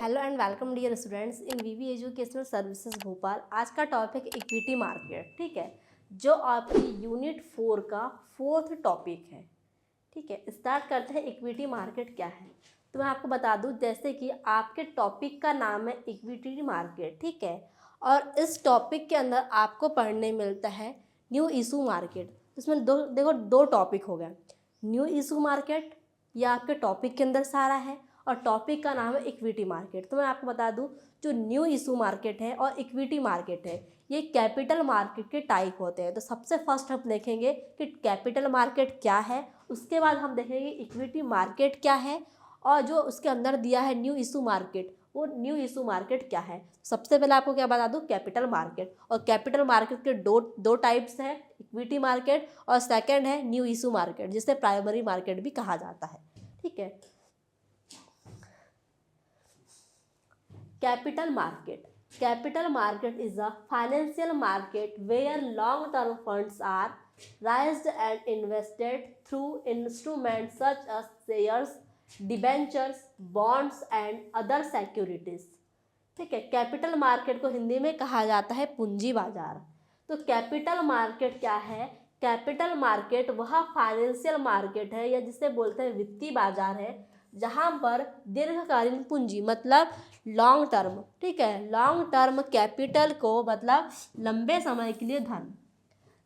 Hello and welcome dear students in VV educational services Bhopal. आज का topic equity market, ठीक है, जो आपकी यूनिट 4 का 4th टॉपिक है। ठीक है, स्टार्ट करते हैं। इक्विटी मार्केट क्या है तो मैं आपको बता दूं, जैसे कि आपके टॉपिक का नाम है इक्विटी मार्केट, ठीक है, और इस टॉपिक के अंदर आपको पढ़ने मिलता है न्यू इशू मार्केट। इसमें दो टॉपिक हो गए। न्यू इशू मार्केट यह आपके टॉपिक के अंदर सारा है और टॉपिक का नाम है इक्विटी मार्केट। तो मैं आपको बता दूं, जो न्यू इशू मार्केट है और इक्विटी मार्केट है ये कैपिटल मार्केट के टाइप होते हैं। तो सबसे फर्स्ट हम देखेंगे कि कैपिटल मार्केट क्या है, उसके बाद हम देखेंगे इक्विटी मार्केट क्या है, और जो उसके अंदर दिया है न्यू इशू मार्केट, वो न्यू इशू मार्केट क्या है। सबसे पहले आपको क्या बता दूं, कैपिटल मार्केट। और कैपिटल मार्केट के दो टाइप्स हैं, इक्विटी मार्केट और सेकंड है न्यू इशू मार्केट, जिसे प्राइमरी मार्केट भी कहा जाता है। ठीक है, Capital market. Capital market is a financial market where long-term funds are raised and invested through instruments such as shares, debentures, bonds and other securities. ठीक है, कैपिटल मार्केट को हिंदी में कहा जाता है पूंजी बाजार। तो कैपिटल मार्केट क्या है? कैपिटल मार्केट वह फाइनेंशियल मार्केट है या जिसे बोलते हैं वित्तीय बाजार है, जहां पर दीर्घकालीन पूंजी मतलब लॉन्ग टर्म, ठीक है, लॉन्ग टर्म कैपिटल को मतलब लंबे समय के लिए धन,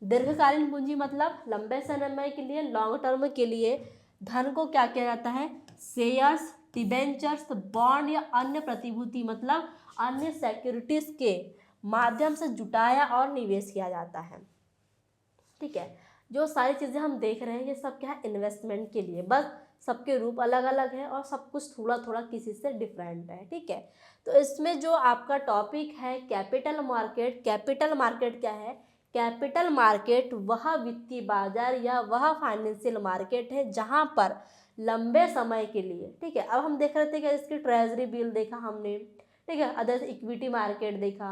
दीर्घकालीन पूंजी मतलब लंबे समय के लिए, लॉन्ग टर्म के लिए धन को क्या किया जाता है, शेयर्स, डिबेंचर्स, बॉन्ड या अन्य प्रतिभूति मतलब अन्य सिक्योरिटीज के माध्यम से जुटाया और निवेश किया जाता है। ठीक है, जो सारी चीज़ें हम देख रहे हैं ये सब क्या है, इन्वेस्टमेंट के लिए, बस सबके रूप अलग अलग है और सब कुछ थोड़ा थोड़ा किसी से डिफरेंट है। ठीक है, तो इसमें जो आपका टॉपिक है कैपिटल मार्केट, कैपिटल मार्केट क्या है? कैपिटल मार्केट वह वित्तीय बाजार या वह फाइनेंशियल मार्केट है जहां पर लंबे समय के लिए, ठीक है, अब हम देख रहे थे कि इसकी ट्रेजरी बिल देखा हमने, ठीक है, अदर इक्विटी मार्केट देखा,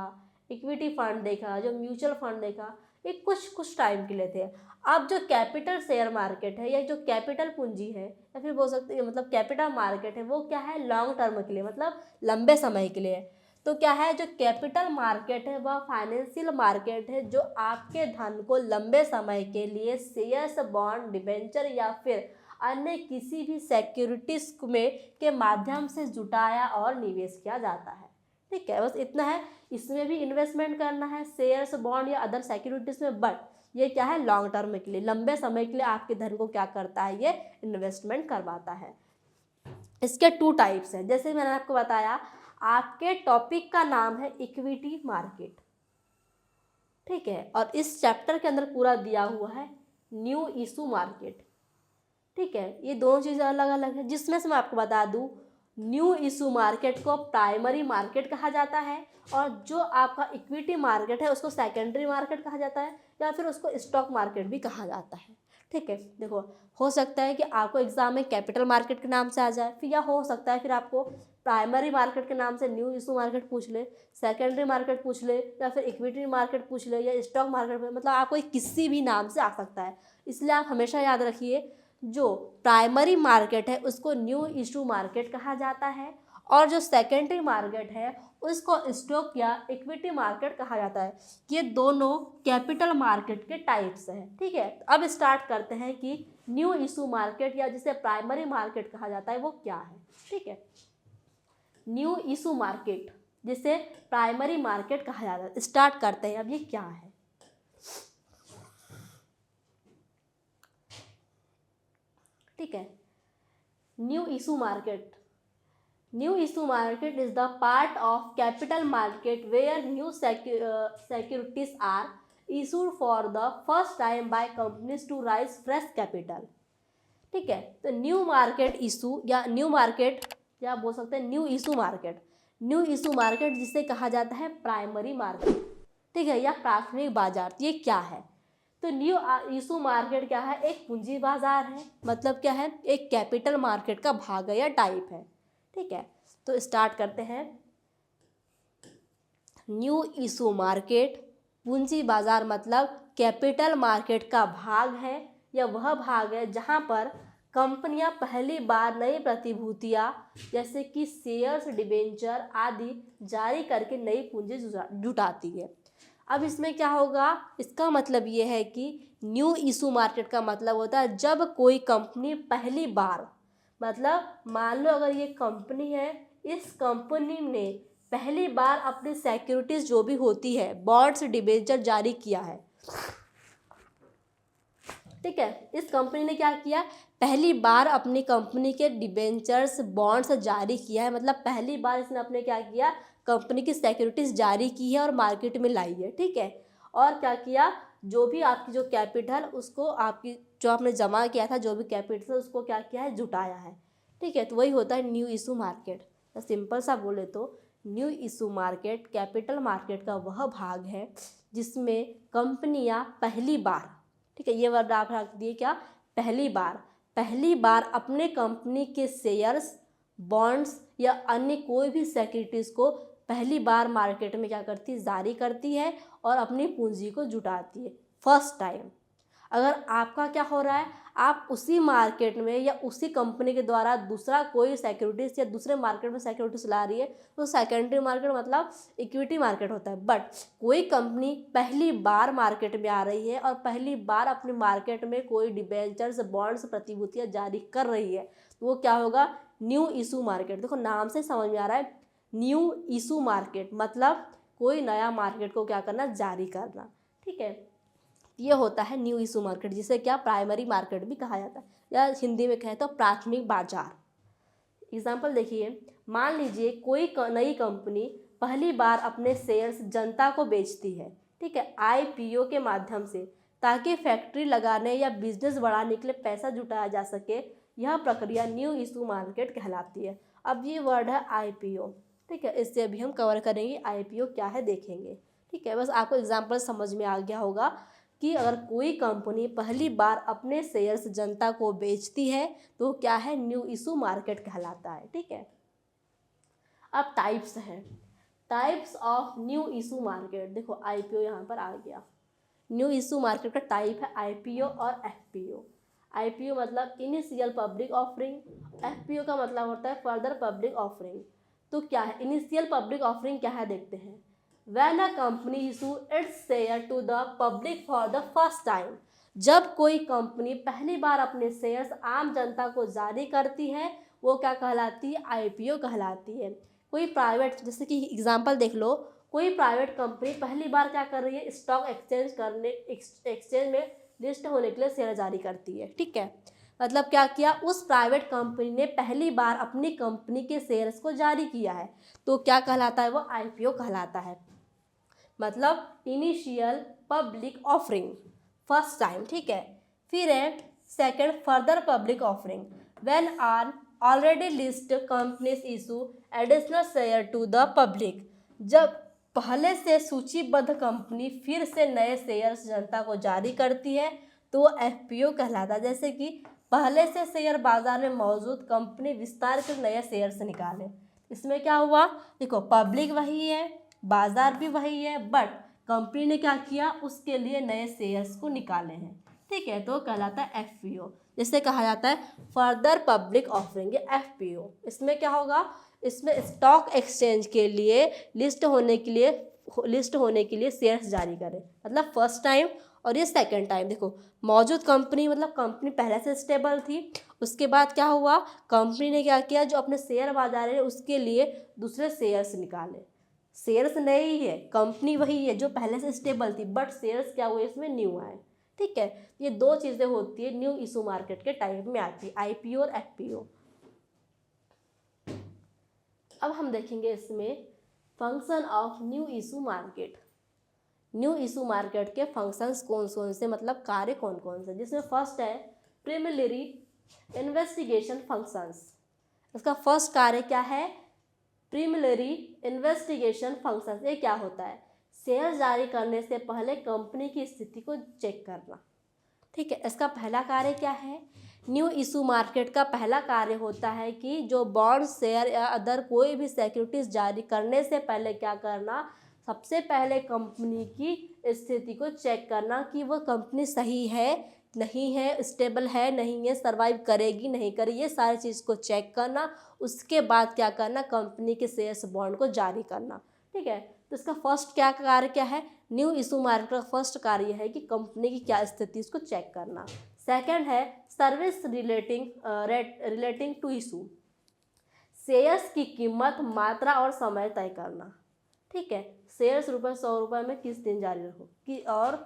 इक्विटी फंड देखा, जो म्यूचुअल फंड देखा, ये कुछ टाइम के लिए थे। अब जो कैपिटल शेयर मार्केट है या जो कैपिटल पूंजी है या फिर बोल सकते हैं मतलब कैपिटल मार्केट है, वो क्या है, लॉन्ग टर्म के लिए मतलब लंबे समय के लिए। तो क्या है, जो कैपिटल मार्केट है वह फाइनेंशियल मार्केट है जो आपके धन को लंबे समय के लिए शेयर्स, बॉन्ड, डिबेंचर या फिर अन्य किसी भी सिक्योरिटीज में के माध्यम से जुटाया और निवेश किया जाता है। ठीक है, बस इतना है। इसमें भी इन्वेस्टमेंट करना है शेयर्स, बॉन्ड या अदर सिक्योरिटीज में, बट ये क्या है, लॉन्ग टर्म के लिए, लंबे समय के लिए आपके धन को क्या करता है, ये इन्वेस्टमेंट करवाता है। इसके 2 टाइप्स हैं, जैसे मैंने आपको बताया, आपके टॉपिक का नाम है इक्विटी मार्केट, ठीक है, और इस चैप्टर के अंदर पूरा दिया हुआ है न्यू इशू मार्केट। ठीक है, ये दोनों चीज़ें अलग अलग है, जिसमें से मैं आपको बता दूं, न्यू इशू मार्केट को प्राइमरी मार्केट कहा जाता है और जो आपका इक्विटी मार्केट है उसको सेकेंडरी मार्केट कहा जाता है या फिर उसको स्टॉक मार्केट भी कहा जाता है। ठीक है, देखो, हो सकता है कि आपको एग्जाम में कैपिटल मार्केट के नाम से आ जाए, फिर या हो सकता है फिर आपको प्राइमरी मार्केट के नाम से न्यू इशू मार्केट पूछ ले, सेकेंडरी मार्केट पूछ ले या फिर इक्विटी मार्केट पूछ ले या स्टॉक मार्केट, मतलब आपको किसी भी नाम से आ सकता है। इसलिए आप हमेशा याद रखिए, जो प्राइमरी मार्केट है उसको न्यू इशू मार्केट कहा जाता है और जो सेकेंडरी मार्केट है उसको स्टॉक या इक्विटी मार्केट कहा जाता है। ये दोनों कैपिटल मार्केट के टाइप्स हैं। ठीक है, अब स्टार्ट करते हैं कि न्यू इशू मार्केट या जिसे प्राइमरी मार्केट कहा जाता है वो क्या है। ठीक है, न्यू इशू मार्केट जिसे प्राइमरी मार्केट कहा जाता है, स्टार्ट करते हैं अब ये क्या है। ठीक है, new issue market, new issue market is the part of capital market where new securities are issued for the first time by companies to raise fresh capital। ठीक है, तो न्यू मार्केट इशू या न्यू मार्केट या बोल सकते हैं new issue market, new issue market जिसे कहा जाता है प्राइमरी मार्केट, ठीक है, या प्राथमिक बाजार। तो ये क्या है, तो न्यू इशू मार्केट क्या है, एक पूंजी बाजार है, मतलब क्या है, एक कैपिटल मार्केट का भाग है या टाइप है। ठीक है, तो स्टार्ट करते हैं। न्यू इशू मार्केट पूंजी बाजार मतलब कैपिटल मार्केट का भाग है या वह भाग है जहां पर कंपनियां पहली बार नई प्रतिभूतियां जैसे कि शेयर्स, डिबेंचर आदि जारी करके नई पूंजी जुटाती है। अब इसमें क्या होगा, इसका मतलब ये है कि न्यू इशू मार्केट का मतलब होता है जब कोई कंपनी पहली बार, मतलब मान लो अगर ये कंपनी है, इस कंपनी ने पहली बार अपनी सिक्योरिटीज जो भी होती है, बॉन्ड्स, डिबेंचर जारी किया है। ठीक है, इस कंपनी ने क्या किया, पहली बार अपनी कंपनी के डिबेंचर्स, बॉन्ड्स जारी किया है, मतलब पहली बार इसने अपने क्या किया, कंपनी की सिक्योरिटीज जारी की है और मार्केट में लाई है। ठीक है, और क्या किया, जो भी आपकी जो कैपिटल, उसको आपकी जो आपने जमा किया था, जो भी कैपिटल उसको क्या किया है, जुटाया है। ठीक है, तो वही होता है न्यू इशू मार्केट। तो सिंपल सा बोले तो new issue market capital market का वह भाग है जिसमें कंपनियां पहली बार, ठीक है, ये वर्ड आप रख दिए क्या, पहली बार अपने कंपनी के शेयर्स, बॉन्ड्स या अन्य कोई भी सिक्योरिटीज़ को पहली बार मार्केट में क्या करती है, जारी करती है और अपनी पूंजी को जुटाती है फर्स्ट टाइम। अगर आपका क्या हो रहा है, आप उसी मार्केट में या उसी कंपनी के द्वारा दूसरा कोई सिक्योरिटीज या दूसरे मार्केट में सिक्योरिटीज ला रही है, तो सेकेंडरी मार्केट मतलब इक्विटी मार्केट होता है। बट कोई कंपनी पहली बार मार्केट में आ रही है और पहली बार अपने मार्केट में कोई डिबेंचर्स, बॉन्ड्स, प्रतिभूतियाँ जारी कर रही है, तो वो क्या होगा, न्यू इशू मार्केट। देखो नाम से समझ में आ रहा है, न्यू इशू मार्केट मतलब कोई नया मार्केट को क्या करना, जारी करना। ठीक है, ये होता है न्यू इशू मार्केट, जिसे क्या प्राइमरी मार्केट भी कहा जाता है, या हिंदी में कहें तो प्राथमिक बाजार। एग्जाम्पल देखिए, मान लीजिए कोई नई कंपनी पहली बार अपने शेयर्स जनता को बेचती है, ठीक है, आईपीओ के माध्यम से, ताकि फैक्ट्री लगाने या बिजनेस बढ़ाने के लिए पैसा जुटाया जा सके। यह प्रक्रिया न्यू इशू मार्केट कहलाती है। अब ये वर्ड है आईपीओ, ठीक है, इससे अभी हम कवर करेंगे आईपीओ क्या है, देखेंगे। ठीक है, बस आपको एग्जाम्पल समझ में आ गया होगा कि अगर कोई कंपनी पहली बार अपने शेयर्स जनता को बेचती है तो क्या है, न्यू इशू मार्केट कहलाता है। ठीक है, अब टाइप्स हैं, types of new issue market. देखो आईपीओ यहाँ पर आ गया, न्यू इशू मार्केट का टाइप है आईपीओ और एफपीओ। आईपीओ मतलब इनिशियल पब्लिक ऑफरिंग, एफपीओ का मतलब होता है फर्दर पब्लिक ऑफरिंग। तो क्या है इनिशियल पब्लिक ऑफरिंग, क्या है देखते हैं। When a company issue its share to the public for the first time, जब कोई कंपनी पहली बार अपने शेयर्स आम जनता को जारी करती है, वो क्या कहलाती है, आईपीओ कहलाती है। कोई प्राइवेट, जैसे कि एग्जांपल देख लो, कोई प्राइवेट कंपनी पहली बार क्या कर रही है, स्टॉक एक्सचेंज में लिस्ट होने के लिए शेयर जारी करती है। ठीक है, मतलब क्या किया, उस प्राइवेट कंपनी ने पहली बार अपनी कंपनी के शेयर्स को जारी किया है, तो क्या कहलाता है, वो आईपीओ कहलाता है, मतलब initial public offering first time. ठीक है, फिर है second further public offering, when are already list companies issue additional share to the public, जब पहले से सूचीबद्ध कंपनी फिर से नए शेयर्स जनता को जारी करती है तो एफपीओ कहलाता है। जैसे कि पहले से शेयर बाजार में मौजूद कंपनी विस्तार के नए शेयर्स निकाले, इसमें क्या हुआ, देखो पब्लिक वही है, बाजार भी वही है, बट कंपनी ने क्या किया, उसके लिए नए शेयर्स को निकाले हैं। ठीक है, तो कहलाता है एफपीओ, जिसे कहा जाता है फर्दर पब्लिक ऑफरिंग, एफपीओ। इसमें क्या होगा, इसमें स्टॉक एक्सचेंज के लिए लिस्ट होने के लिए शेयर्स जारी करें, मतलब फर्स्ट टाइम, और ये सेकंड टाइम। देखो मौजूद कंपनी मतलब कंपनी पहले से स्टेबल थी, उसके बाद क्या हुआ, कंपनी ने क्या किया, जो अपने शेयर बाजार है उसके लिए दूसरे शेयर्स निकाले। शेयर्स नए ही है, कंपनी वही है जो पहले से स्टेबल थी, बट शेयर्स क्या हुए, इसमें न्यू आए। ठीक है, ये दो चीज़ें होती है न्यू इशू मार्केट के टाइप में आती है, आईपीओ और एफपीओ। अब हम देखेंगे इसमें function of new issue market. New issue market के फंक्शंस कौन कौन से, मतलब कार्य कौन कौन से, जिसमें फर्स्ट है प्रीलिमिनरी इन्वेस्टिगेशन फंक्शंस। इसका फर्स्ट कार्य क्या है, प्रीलिमिनरी इन्वेस्टिगेशन फंक्शंस। ये क्या होता है, शेयर जारी करने से पहले कंपनी की स्थिति को चेक करना। ठीक है, इसका पहला कार्य क्या है, न्यू इशू मार्केट का पहला कार्य होता है कि जो बॉन्ड, शेयर या अदर कोई भी सिक्योरिटीज जारी करने से पहले क्या करना, सबसे पहले कंपनी की स्थिति को चेक करना कि वह कंपनी सही है नहीं है, स्टेबल है नहीं है, सर्वाइव करेगी नहीं करेगी, ये सारी चीज़ को चेक करना, उसके बाद क्या करना, कंपनी के शेयर्स बॉन्ड को जारी करना। ठीक है, तो इसका फर्स्ट क्या कार्य क्या है, न्यू इशू मार्केट का फर्स्ट कार्य है कि कंपनी की क्या स्थिति उसको चेक करना। सेकंड है service relating to issue, shares की कीमत, मात्रा और समय तय करना। ठीक है, शेयर्स ₹100 में किस दिन जारी रहो कि और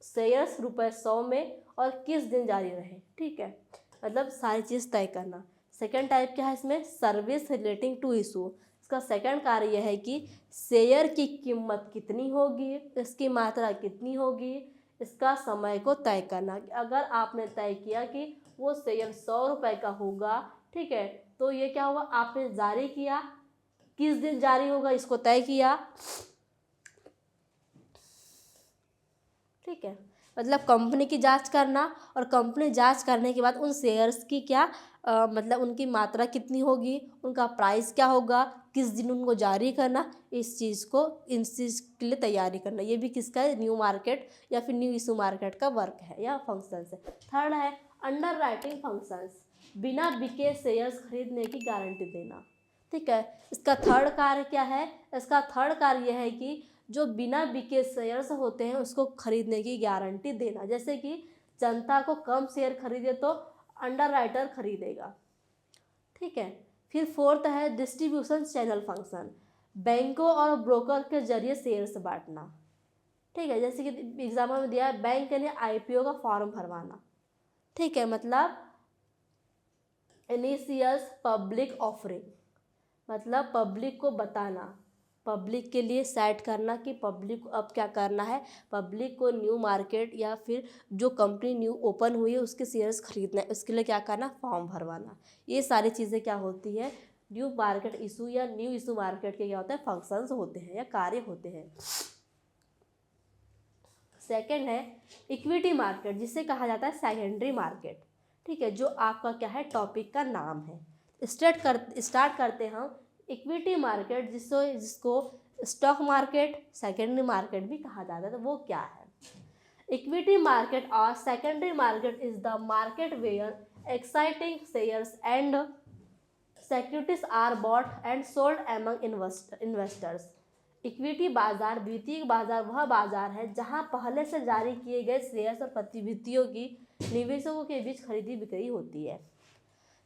शेयर्स ₹100 में और किस दिन जारी रहे। ठीक है, मतलब सारी चीज़ तय करना। सेकंड टाइप क्या है इसमें, सर्विस रिलेटिंग टू इशू। इसका सेकंड कार्य यह है कि शेयर की कीमत कितनी होगी, इसकी मात्रा कितनी होगी, इसका समय को तय करना। अगर आपने तय किया कि वो शेयर ₹100 का होगा, ठीक है, तो ये क्या हुआ, आपने जारी किया, किस दिन जारी होगा इसको तय किया। ठीक है, मतलब कंपनी की जांच करना, और कंपनी जांच करने के बाद उन शेयर्स की क्या मतलब उनकी मात्रा कितनी होगी, उनका प्राइस क्या होगा, किस दिन उनको जारी करना, इस चीज़ के लिए तैयारी करना। ये भी किसका है, न्यू मार्केट या फिर न्यू इशू मार्केट का वर्क है या फंक्शंस है। थर्ड है अंडर राइटिंग फंक्शंस, बिना बिके शेयर्स खरीदने की गारंटी देना। ठीक है, इसका थर्ड कार्य क्या है, इसका थर्ड कार्य यह है कि जो बिना बिके शेयर्स होते हैं उसको खरीदने की गारंटी देना। जैसे कि जनता को कम शेयर खरीदे तो अंडर राइटर खरीदेगा। ठीक है, फिर फोर्थ है डिस्ट्रीब्यूशन चैनल फंक्शन, बैंकों और ब्रोकर के जरिए शेयर्स बांटना। ठीक है, जैसे कि एग्जाम्पल में दिया है, बैंक के लिए IPO का फॉर्म भरवाना। ठीक है, मतलब इनिशियल्स पब्लिक ऑफरिंग, मतलब पब्लिक को बताना, पब्लिक के लिए सेट करना कि पब्लिक को अब क्या करना है, पब्लिक को न्यू मार्केट या फिर जो कंपनी न्यू ओपन हुई है उसके शेयर्स खरीदना है, उसके लिए क्या करना, फॉर्म भरवाना। ये सारी चीज़ें क्या होती है, न्यू मार्केट इशू या न्यू इशू मार्केट के क्या होता है, फंक्शंस होते हैं या कार्य होते हैं। सेकेंड है इक्विटी मार्केट, जिसे कहा जाता है सेकेंडरी मार्केट। ठीक है, जो आपका क्या है, टॉपिक का नाम है। स्टार्ट करते हैं हम इक्विटी मार्केट, जिसको स्टॉक मार्केट, सेकेंडरी मार्केट भी कहा जाता है। तो वो क्या है, इक्विटी मार्केट और secondary market is the market where exciting shares and securities are bought and sold among investors. Equity बाजार, द्वितीयक बाजार वह बाजार है जहां पहले से जारी किए गए शेयर्स और प्रतिभूतियों की निवेशकों के बीच खरीदी बिक्री होती है।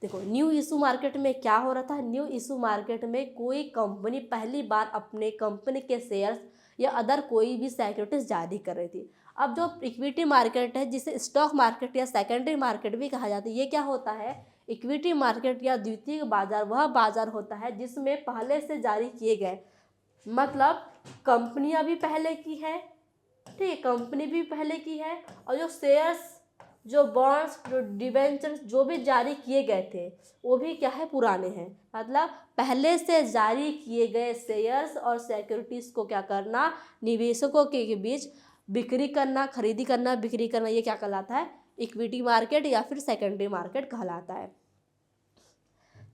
देखो, न्यू इशू मार्केट में क्या हो रहा था, न्यू इशू मार्केट में कोई कंपनी पहली बार अपने कंपनी के शेयर्स या अदर कोई भी सिक्योरिटीज जारी कर रही थी। अब जो इक्विटी मार्केट है, जिसे स्टॉक मार्केट या सेकेंडरी मार्केट भी कहा जाता है, ये क्या होता है, इक्विटी मार्केट या द्वितीयक बाजार वह बाजार होता है जिसमें पहले से जारी किए गए, मतलब कंपनियां भी पहले की है, ठीक है, कंपनी भी पहले की है, और जो शेयर्स, जो बॉन्ड्स, जो डिबेंचर्स जो भी जारी किए गए थे वो भी क्या है, पुराने हैं। मतलब पहले से जारी किए गए शेयर्स और सिक्योरिटीज को क्या करना, निवेशकों के बीच बिक्री करना, खरीदी करना, बिक्री करना, ये क्या कहलाता है, इक्विटी मार्केट या फिर सेकेंडरी मार्केट कहलाता है।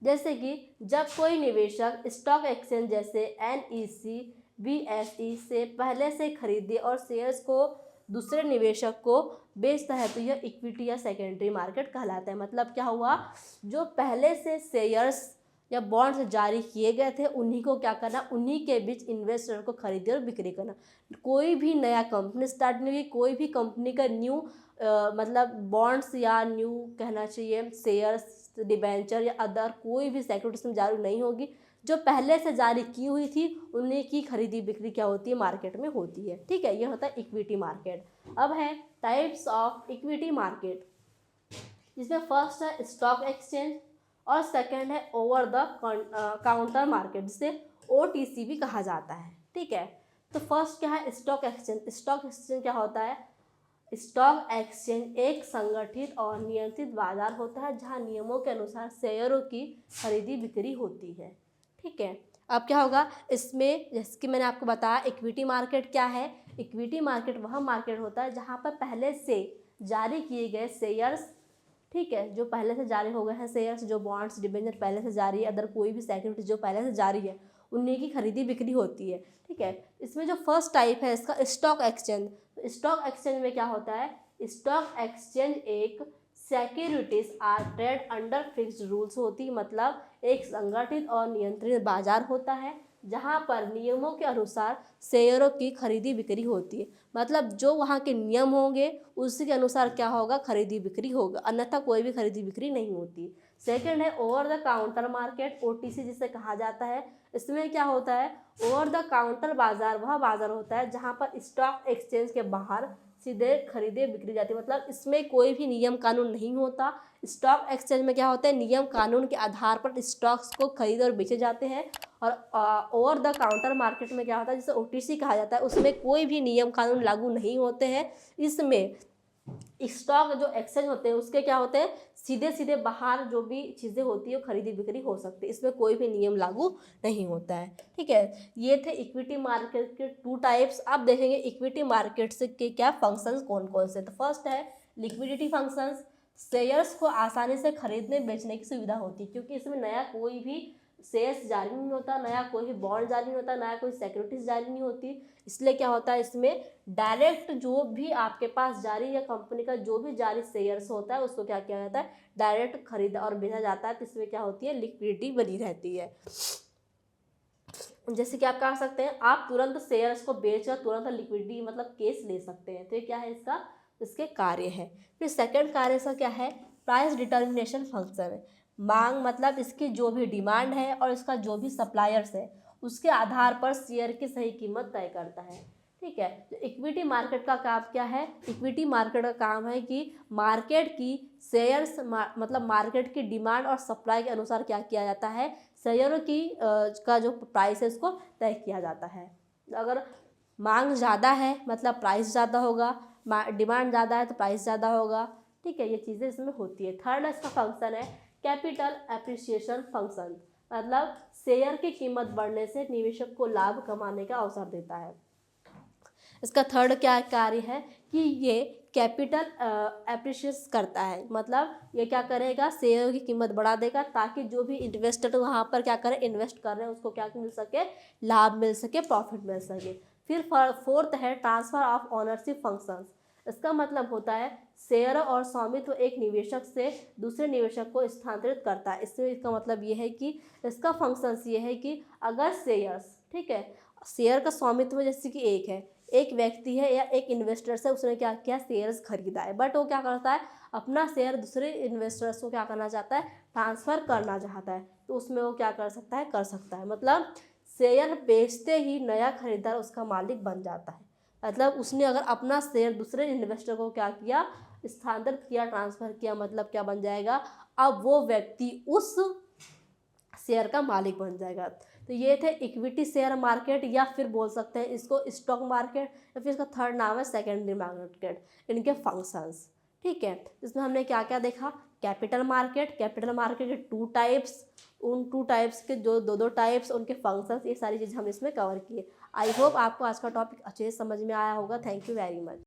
जैसे कि जब कोई निवेशक स्टॉक एक्सचेंज जैसे NSE, BSE से पहले से खरीदे और शेयर्स को दूसरे निवेशक को बेचता है तो यह इक्विटी या सेकेंडरी मार्केट कहलाता है। मतलब क्या हुआ, जो पहले से शेयर्स या बॉन्ड्स जारी किए गए थे उन्हीं को क्या करना, उन्हीं के बीच इन्वेस्टर को खरीदी और बिक्री करना। कोई भी नया कंपनी स्टार्ट नहीं हुई, कोई भी कंपनी का न्यू मतलब बॉन्ड्स या न्यू कहना चाहिए शेयर्स, डिबेंचर या अदर कोई भी सिक्योरिटीज में जारी नहीं होगी। जो पहले से जारी की हुई थी उन्हीं की खरीदी बिक्री क्या होती है, मार्केट में होती है। ठीक है, यह होता है इक्विटी मार्केट। अब है टाइप्स ऑफ इक्विटी मार्केट, जिसमें फर्स्ट है स्टॉक एक्सचेंज और सेकंड है ओवर द काउंटर मार्केट, जिसे OTC भी कहा जाता है। ठीक है, तो फर्स्ट क्या है, स्टॉक एक्सचेंज। स्टॉक एक्सचेंज क्या होता है, स्टॉक एक्सचेंज एक संगठित और नियंत्रित बाजार होता है जहां नियमों के अनुसार शेयरों की खरीदी बिक्री होती है। ठीक है, अब क्या होगा इसमें, जैसे कि मैंने आपको बताया इक्विटी मार्केट क्या है, इक्विटी मार्केट वह मार्केट होता है जहां पर पहले से जारी किए गए शेयर्स, ठीक है, जो पहले से जारी हो गए हैं शेयर्स, जो बॉन्ड्स, डिबेंचर पहले से जारी है, अदर कोई भी सिक्योरिटी जो पहले से जारी है उन्हीं की खरीदी बिक्री होती है। ठीक है, इसमें जो फर्स्ट टाइप है इसका स्टॉक एक्सचेंज। स्टॉक एक्सचेंज में क्या होता है, स्टॉक एक्सचेंज एक securities are trade under fixed rules होती, मतलब एक संगठित और नियंत्रित बाजार होता है जहां पर नियमों के अनुसार शेयरों की खरीदी बिक्री होती है। मतलब जो वहाँ के नियम होंगे उसी के अनुसार क्या होगा, खरीदी बिक्री होगा, अन्यथा कोई भी खरीदी बिक्री नहीं होती। सेकंड है over the counter market, OTC जिसे कहा जाता है। इसमें क्या होता है, ओवर द काउंटर बाजार वह बाजार होता है जहाँ पर स्टॉक एक्सचेंज के बाहर सीधे खरीदे बिक्री जाती है। मतलब इसमें कोई भी नियम कानून नहीं होता। स्टॉक एक्सचेंज में क्या होता है, नियम कानून के आधार पर स्टॉक्स को खरीदे और बेचे जाते हैं। और ओवर द काउंटर मार्केट में क्या होता है, जिसे ओटीसी कहा जाता है, उसमें कोई भी नियम कानून लागू नहीं होते हैं। इसमें स्टॉक जो एक्सचेंज होते हैं उसके क्या होते हैं, सीधे सीधे बाहर जो भी चीज़ें होती है वो खरीदी बिक्री हो सकती है, इसमें कोई भी नियम लागू नहीं होता है। ठीक है, ये थे इक्विटी मार्केट के 2 टाइप्स। अब देखेंगे इक्विटी मार्केट्स के क्या फंक्शंस कौन कौन से। तो फर्स्ट है लिक्विडिटी फंक्शंस, शेयर्स को आसानी से खरीदने बेचने की सुविधा होती है, क्योंकि इसमें नया कोई भी शेयर्स जारी नहीं होता, नया कोई भी बॉन्ड जारी नहीं होता, नया कोई सिक्योरिटीज जारी नहीं होती। इसलिए क्या होता है, इसमें डायरेक्ट जो भी आपके पास जारी या कंपनी का जो भी जारी शेयर्स होता है उसको क्या किया जाता है, डायरेक्ट खरीदा और बेचा जाता है। तो इसमें क्या होती है, लिक्विडिटी बनी रहती है। जैसे कि आप कह सकते हैं आप तुरंत शेयर्स को बेचकर तुरंत लिक्विडिटी मतलब कैश ले सकते हैं। तो ये क्या है, इसका इसके कार्य है। फिर सेकंड कार्य इसका क्या है, प्राइस डिटर्मिनेशन फंक्शन है। मांग मतलब इसकी जो भी डिमांड है और इसका जो भी सप्लायर्स है उसके आधार पर शेयर की सही कीमत तय करता है। ठीक है, तो इक्विटी मार्केट का काम क्या है, इक्विटी मार्केट का काम है कि मार्केट की शेयर्स मतलब मार्केट की डिमांड और सप्लाई के अनुसार क्या किया जाता है, शेयरों की का जो प्राइस है उसको तय किया जाता है। अगर मांग ज़्यादा है मतलब प्राइस ज़्यादा होगा, डिमांड ज़्यादा है तो प्राइस ज़्यादा होगा। ठीक है, ये चीज़ें इसमें होती है। थर्ड इसका फंक्शन है कैपिटल एप्रिसिएशन फंक्शन, मतलब शेयर की कीमत बढ़ने से निवेशक को लाभ कमाने का अवसर देता है। इसका थर्ड क्या कार्य है कि ये कैपिटल एप्रिशिएट करता है, मतलब ये क्या करेगा, शेयर की कीमत बढ़ा देगा ताकि जो भी इन्वेस्टर वहाँ पर क्या करें, इन्वेस्ट कर रहे हैं उसको क्या मिल सके, लाभ मिल सके, प्रॉफिट मिल सके। फिर फोर्थ है ट्रांसफर ऑफ ओनरशिप फंक्शंस। इसका मतलब होता है शेयर और स्वामित्व एक निवेशक से दूसरे निवेशक को स्थानांतरित करता है। इससे इसका मतलब ये है कि इसका फंक्शंस ये है कि अगर शेयर्स, ठीक है, शेयर का स्वामित्व जैसे कि एक है, एक व्यक्ति है या एक इन्वेस्टर से उसने क्या किया, शेयर्स खरीदा है, बट वो क्या करता है, अपना शेयर दूसरे इन्वेस्टर्स को क्या करना चाहता है, ट्रांसफ़र करना चाहता है। तो उसमें वो क्या कर सकता है, कर सकता है। मतलब शेयर बेचते ही नया खरीदार उसका मालिक बन जाता है। मतलब उसने अगर अपना शेयर दूसरे इन्वेस्टर को क्या किया, स्थानांतरित किया, ट्रांसफ़र किया, मतलब क्या बन जाएगा, अब वो व्यक्ति उस शेयर का मालिक बन जाएगा। तो ये थे इक्विटी शेयर मार्केट, या फिर बोल सकते हैं इसको स्टॉक मार्केट, या फिर इसका थर्ड नाम है सेकेंडरी मार्केट, इनके फंक्शंस। ठीक है, इसमें हमने क्या क्या देखा, कैपिटल मार्केट, कैपिटल मार्केट के 2 टाइप्स, उन 2 टाइप्स के जो दो टाइप्स, उनके फंक्शंस, ये सारी चीज़ हमने इसमें कवर किए। आई होप आपको आज का टॉपिक अच्छे से समझ में आया होगा। Thank you very much.